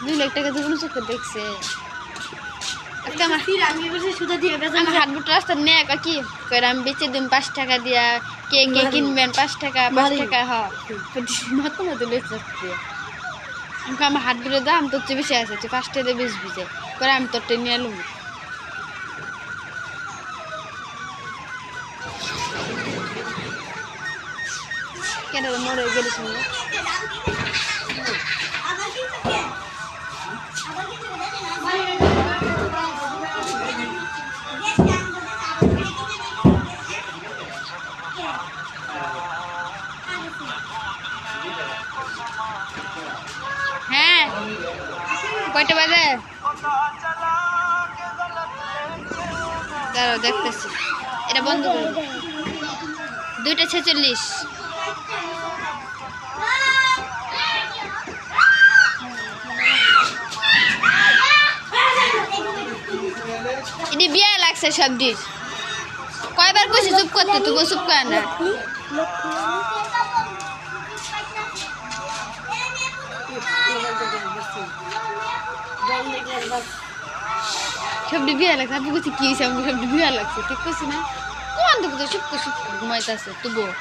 2 লাখ টাকা দুগুণ চোখে দেখছে হাটবুট রাস্তা নে কি কইরা আমি বেচে দিম 5 টাকা দিয়া কে কে কিনবেন 5 টাকা 5 টাকা মত মত বেচতে আমাকে আমার হাটবুটের দাম তোর চেয়ে বেশি আছে তুই 5 টাকা দিয়ে বেচবি যে করে আমি তোরটা নিয়ে এলুম কেন মরে গেলিস হ্যাঁ কয়টা বাজে দাঁড়াও দেখতেছি এটা বন্ধ করে 2:46 এটি বিয়া লাগছে সবজির কয়বার কইছি চুপ করতে তুই চুপ কর না সবজি বিয়া লাগছে আপনি কইছি কি হয়েছে আমাকে সবজি বিয়া লাগছে ঠিক করছি না কোন তো চুপ করে ঘুমাইতেছে তবুও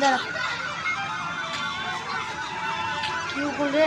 দাঁড়া কি বলে